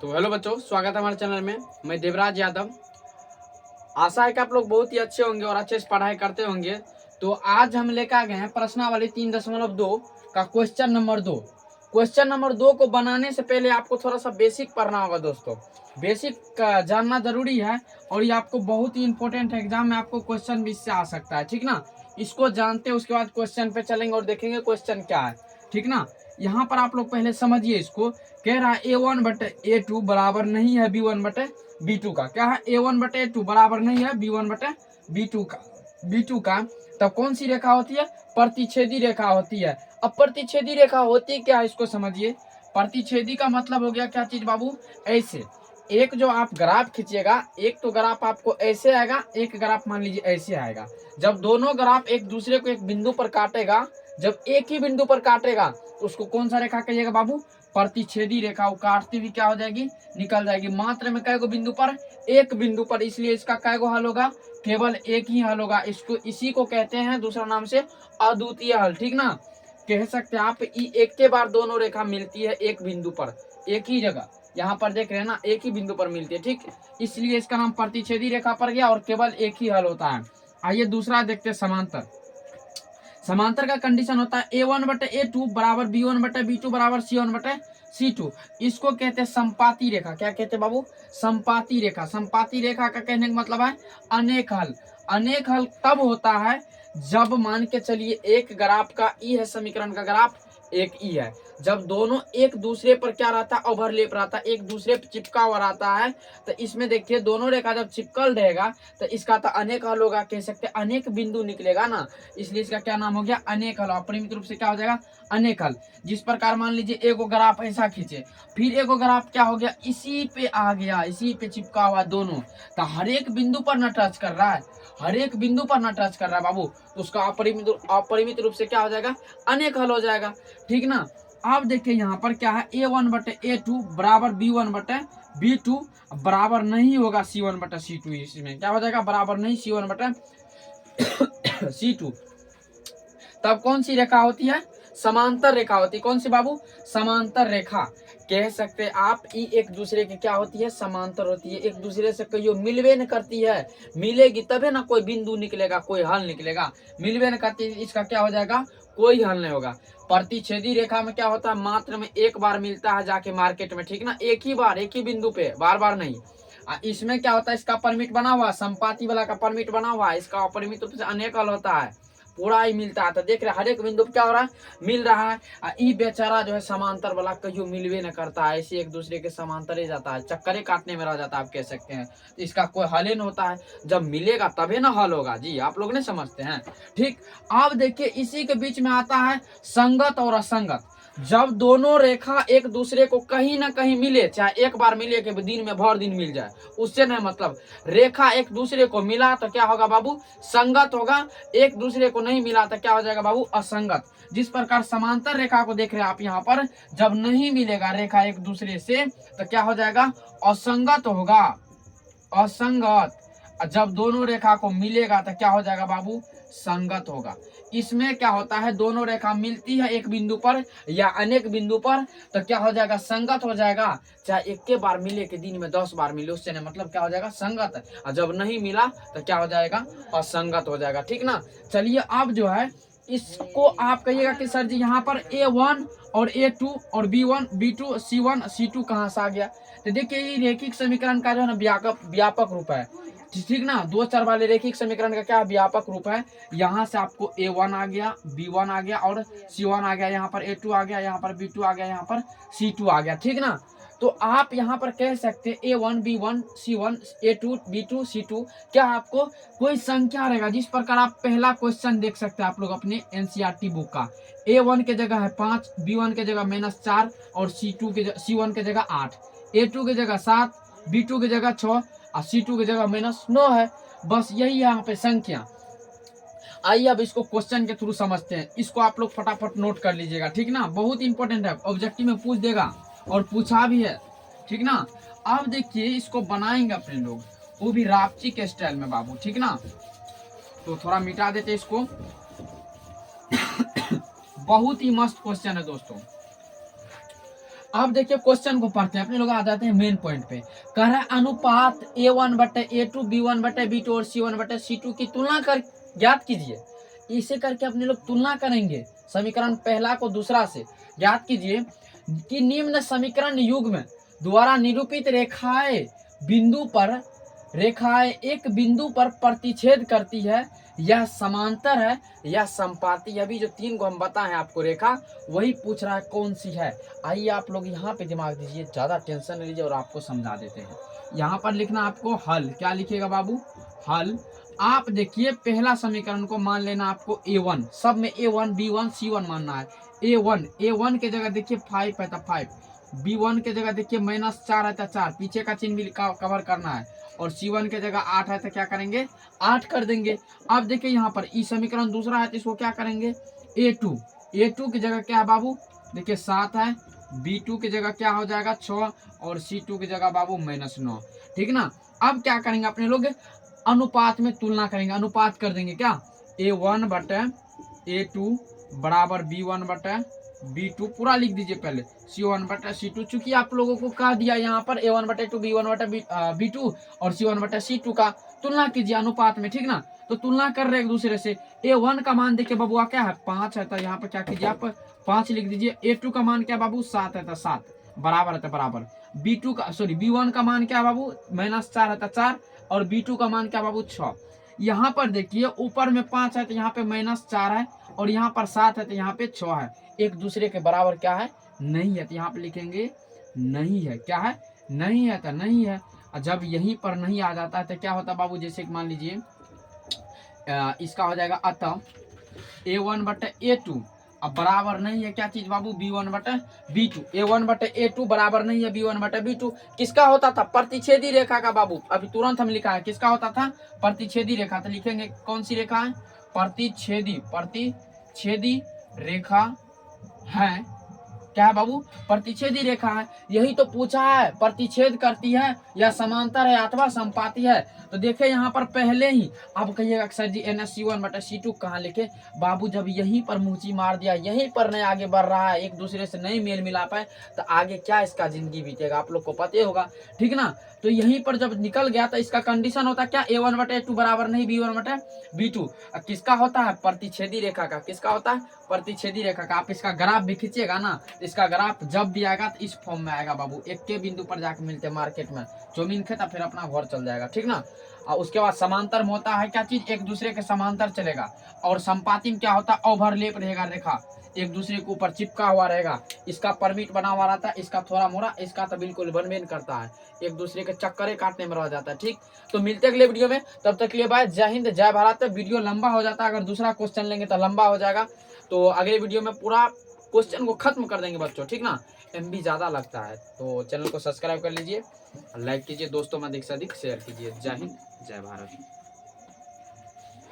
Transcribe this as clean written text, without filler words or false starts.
तो हेलो बच्चों, स्वागत है हमारे चैनल में। मैं देवराज यादव। आशा है कि आप लोग बहुत ही अच्छे होंगे और अच्छे से पढ़ाई करते होंगे। तो आज हम लेकर आ गए हैं प्रश्नावली 3.2 का क्वेश्चन नंबर 2। क्वेश्चन नंबर 2 को बनाने से पहले आपको थोड़ा सा बेसिक पढ़ना होगा दोस्तों। बेसिक जानना जरूरी है और ये आपको बहुत ही इंपॉर्टेंट है। एग्जाम में आपको क्वेश्चन भी इससे आ सकता है, ठीक ना। इसको जानते हैं, उसके बाद क्वेश्चन पे चलेंगे और देखेंगे क्वेश्चन क्या है, ठीक ना। यहाँ पर आप लोग पहले समझिए इसको। कह रहा है A1/A2 बराबर नहीं है B1/B2 का। क्या है? A1/A2 बराबर नहीं है B1/B2 का। B2 का तब कौन सी रेखा होती है? प्रतिच्छेदी रेखा होती है। अब प्रतिच्छेदी रेखा होती क्या है इसको समझिए। प्रतिच्छेदी का मतलब हो गया क्या चीज बाबू? ऐसे एक जो आप ग्राफ खींचिएगा, एक तो ग्राफ आपको ऐसे आएगा, एक ग्राफ मान लीजिए ऐसे आएगा। जब दोनों ग्राफ एक दूसरे को एक बिंदु पर काटेगा, जब एक ही बिंदु पर काटेगा तो उसको कौन सा रेखा कहिएगा बाबू? प्रतिच्छेदी रेखा। वो काटती भी क्या हो जाएगी? निकल जाएगी। मात्र में कै गो बिंदु पर? एक बिंदु पर। इसलिए इसका कै गो हल होगा? केवल एक ही हल होगा। इसको इसी को कहते हैं दूसरा नाम से अद्वितीय हल, ठीक ना। कह सकते हैं आप एक के बार दोनों रेखा मिलती है एक बिंदु पर, एक ही जगह। यहाँ पर देख रहे हैं ना, एक ही बिंदु पर मिलती है, ठीक। इसलिए इसका नाम प्रतिच्छेदी रेखा पर गया और केवल एक ही हल होता है। आइए दूसरा देखते हैं, समांतर। समांतर का कंडीशन होता है A1/A2 बराबर B1/B2 बराबर C1/C2। इसको कहते हैं संपाती रेखा। क्या कहते हैं बाबू? संपाती रेखा। संपाती रेखा का कहने का मतलब है अनेक हल। अनेक हल तब होता है जब मान के चलिए एक ग्राफ का ई है, समीकरण का ग्राफ एक ई है। जब दोनों एक दूसरे पर क्या रहता है? ओवरलेप रहता है, एक दूसरे पर चिपका हुआ रहता है। तो इसमें देखिए दोनों रेखा जब चिपकल रहेगा तो इसका तो अनेक हल होगा। कह सकते हैं अनेक बिंदु निकलेगा ना, इसलिए इसका क्या नाम हो गया? अनेक हल। अपरिमित रूप से क्या हो जाएगा? अनेक हल। जिस प्रकार मान लीजिए एगो ग्राफ ऐसा खींचे, फिर एगो ग्राफ क्या हो गया? इसी पे आ गया, इसी पे चिपका हुआ दोनों। तो हर एक बिंदु पर न टच कर रहा है, हर एक बिंदु पर न टच कर रहा है बाबू, तो उसका अपरिमित रूप से क्या हो जाएगा? अनेक हल हो जाएगा, ठीक ना। अब देखिए यहाँ पर क्या है? A1/A2 बराबर B1/B2 बराबर नहीं होगा C1/C2। इसमें क्या हो जाएगा? बराबर नहीं C1/C2। तब कौन सी रेखा होती है? समांतर रेखा होती है। कौन सी बाबू? समांतर रेखा। कह सकते हैं आप ई एक दूसरे की क्या होती है? समांतर होती है। एक दूसरे से कहियो मिलवे न करती है, मिलेगी तबे ना कोई बिंदु निकलेगा, कोई हल निकलेगा। मिलवे न करती, इसका क्या हो जाएगा? कोई हल नहीं होगा। प्रतिच्छेदी रेखा में क्या होता है? मात्र में एक बार मिलता है जाके मार्केट में, ठीक ना। एक ही बार, एक ही बिंदु पे, बार बार नहीं। इसमें क्या होता है? इसका परमिट बना हुआ, संपाती वाला का परमिट बना हुआ है। इसका अपरिमित रूप से अनेक हल होता है, पूरा ही मिलता है। तो देख रहे हर एक बिंदु पे क्या हो रहा है? मिल रहा है। ई बेचारा जो है समांतर वाला कहियो मिलवे न करता है, ऐसे एक दूसरे के समांतर ही जाता है, चक्करे काटने में रह जाता है, आप कह सकते हैं। तो इसका कोई हल ही नहीं होता है। जब मिलेगा तभी ना हल होगा जी, आप लोग नहीं समझते हैं, ठीक। अब देखिए इसी के बीच में आता है संगत और असंगत। जब दोनों रेखा एक दूसरे को कहीं ना कहीं मिले, चाहे एक बार मिले कि दिन में भर दिन मिल जाए, उससे नहीं मतलब। रेखा एक दूसरे को मिला तो क्या होगा बाबू? संगत होगा। एक दूसरे को नहीं मिला तो क्या हो जाएगा बाबू? असंगत। जिस प्रकार समांतर रेखा को देख रहे हैं आप यहाँ पर, जब नहीं मिलेगा रेखा एक दूसरे से तो क्या हो जाएगा? असंगत होगा, असंगत। जब दोनों रेखा को मिलेगा तो क्या हो जाएगा बाबू? संगत होगा। इसमें क्या होता है? दोनों रेखा मिलती है एक बिंदु पर या अनेक बिंदु पर तो क्या हो जाएगा? संगत हो जाएगा। चाहे एक के बार मिले कि दिन में 10 बार मिले, उससे नहीं मतलब, क्या हो जाएगा? संगत। और जब नहीं मिला तो क्या हो जाएगा? असंगत हो जाएगा, ठीक ना। चलिए अब जो है इसको आप कहिएगा कि सर जी यहाँ पर A1 और A2 और B1 B2 C1 C2 कहाँ से आ गया? तो देखिए ये रैखिक समीकरण का जो है ना व्यापक रूप है, ठीक ना। दो चर वाले रैखिक समीकरण का क्या व्यापक रूप है। यहाँ से आपको A1 आ गया, B1 आ गया और C1 आ गया, यहाँ पर A2 आ गया, यहाँ पर B2 आ गया, यहाँ पर C2 आ गया, ठीक ना। तो आप यहाँ पर कह सकते हैं A1 B1 C1 A2 B2 C2। क्या आपको कोई संख्या रहेगा? जिस प्रकार आप पहला क्वेश्चन देख सकते हैं आप लोग अपने NCERT बुक का। A1 के जगह है 5, B1 के जगह -4 और C1 के जगह 8, A2 के जगह 7, B2 के जगह 6 और C2 की जगह -9 है। बस यही है यहाँ पे संख्या। आइए अब इसको क्वेश्चन के थ्रू समझते हैं। इसको आप लोग फटाफट नोट कर लीजिएगा, ठीक ना। बहुत इंपॉर्टेंट है, ऑब्जेक्टिव में पूछ देगा और पूछा भी है, ठीक ना। अब देखिए इसको बनाएंगे अपने लोग, वो भी रापची के स्टाइल में बाबू, ठीक ना। तो थोड़ा मिटा देते इसको। बहुत ही मस्त क्वेश्चन है दोस्तों। अब देखिए क्वेश्चन को पढ़ते हैं, अपने लोग आ जाते हैं मेन पॉइंट पे। कह रहा है अनुपात A1/A2 B1/B2 और C1/C2 की तुलना कर ज्ञात कीजिए। इसे करके अपने लोग तुलना करेंगे समीकरण पहला को दूसरा से। ज्ञात कीजिए कि निम्न समीकरण युग्म द्वारा निरूपित रेखाएं एक बिंदु पर प्रतिच्छेद करती है, यह समांतर है या संपाती। अभी जो 3 को हम बताए आपको रेखा, वही पूछ रहा है कौन सी है। आइए आप लोग यहाँ पे दिमाग दीजिए, ज्यादा टेंशन नहीं लीजिए और आपको समझा देते हैं। यहाँ पर लिखना आपको हल। क्या लिखिएगा बाबू? हल। आप देखिए पहला समीकरण को मान लेना आपको A1, सब में A1 B1 C1 मानना है। A1 के जगह देखिए 5 है तो 5, B1 के जगह देखिए -4 है तो 4, पीछे का चिन्ह भी कवर करना है। और C1 के जगह 8 है तो क्या करेंगे? 8 कर देंगे। अब देखिए यहाँ पर ई समीकरण दूसरा है तो इसको क्या करेंगे? A2 की जगह क्या है बाबू? देखिए 7 है। B2 की जगह क्या हो जाएगा? 6 और C2 की जगह बाबू -9। ठीक ना? अब क्या करेंगे अपने लोग? अनुपात में तुलना करेंगे। अनुपात कर देंगे क्या? A1/A2 बराबर B1/B2 पूरा लिख दीजिए पहले, C1/C2। चूंकि आप लोगों को कह दिया यहाँ पर A1/A2 B1/B2 और C1/C2 का तुलना कीजिए अनुपात में। ठीक ना? तो तुलना कर रहे हैं एक दूसरे से। A1 का मान देखिए बबुआ क्या है? 5 है तो यहाँ पर क्या कीजिए आप 5 लिख दीजिए। A2 का मान क्या बाबू? 7 है तो 7 बराबर है तो बराबर। B1 का मान क्या बाबू? -4 है तो 4 और B2 का मान क्या बाबू? 6। यहाँ पर देखिए ऊपर में 5 है तो यहाँ पे -4 है और यहाँ पर 7 है तो यहाँ पे 6 है। एक दूसरे के बराबर क्या है? नहीं है। तो यहाँ पे लिखेंगे नहीं है। क्या है? नहीं है तो नहीं है। और जब यहीं पर नहीं आ जाता है तो क्या होता है बाबू? जैसे कि मान लीजिए इसका हो जाएगा अतः A1/A2 अब बराबर नहीं है क्या चीज बाबू? B1/B2। A1/A2 बराबर नहीं है B1/B2। किसका होता था? प्रतिच्छेदी रेखा का बाबू। अभी तुरंत हम लिखा है किसका होता था? प्रतिच्छेदी रेखा। तो लिखेंगे कौन सी रेखा है? प्रतिच्छेदी रेखा है। क्या है बाबू? प्रतिच्छेदी रेखा है। यही तो पूछा है, प्रतिच्छेद करती है या समांतर है अथवा संपाती है। तो देखे यहाँ पर पहले ही आप कहिएगा सर जी C1/C2 कहाँ लिखे? बाबू जब यहीं पर मुंहची मार दिया, यहीं पर नहीं आगे बढ़ रहा है, एक दूसरे से नहीं मेल मिला पाए, तो आगे क्या इसका जिंदगी बीतेगा आप लोग को पता ही होगा। ठीक ना? तो यहीं पर जब निकल गया तो इसका कंडीशन होता क्या? A1/A2 बराबर नहीं B1/B2। किसका होता है? प्रतिच्छेदी रेखा का। किसका होता है? प्रतिच्छेदी रेखा का। आप इसका ग्राफ भी खींचिएगा ना, इसका ग्राफ जब भी आएगा तो इस फॉर्म में आएगा बाबू। एक के बिंदु पर जाके मिलते हैं मार्केट में, जमीन खेता फिर अपना घर चल जाएगा। ठीक ना? और उसके बाद समांतर में होता है क्या चीज? एक दूसरे के समांतर चलेगा। और संपाती में क्या होता है? ओवरलेप रहेगा रेखा, एक दूसरे के ऊपर चिपका हुआ रहेगा। इसका परमिट बना हुआ रहता है, इसका थोड़ा मोड़ा, इसका तो बिल्कुल बनबे नहीं करता है, एक दूसरे के चक्करे काटने में रह जाता है। ठीक, तो मिलते अगले वीडियो में, तब तक के लिए बाय। जय हिंद, जय भारत। वीडियो लंबा हो जाता है, अगर दूसरा क्वेश्चन लेंगे तो लंबा हो जाएगा। तो अगले वीडियो में पूरा क्वेश्चन को खत्म कर देंगे बच्चों। ठीक ना? MB ज्यादा लगता है तो चैनल को सब्सक्राइब कर लीजिए, लाइक कीजिए, दोस्तों में अधिक से अधिक शेयर कीजिए। जय हिंद, जय भारत।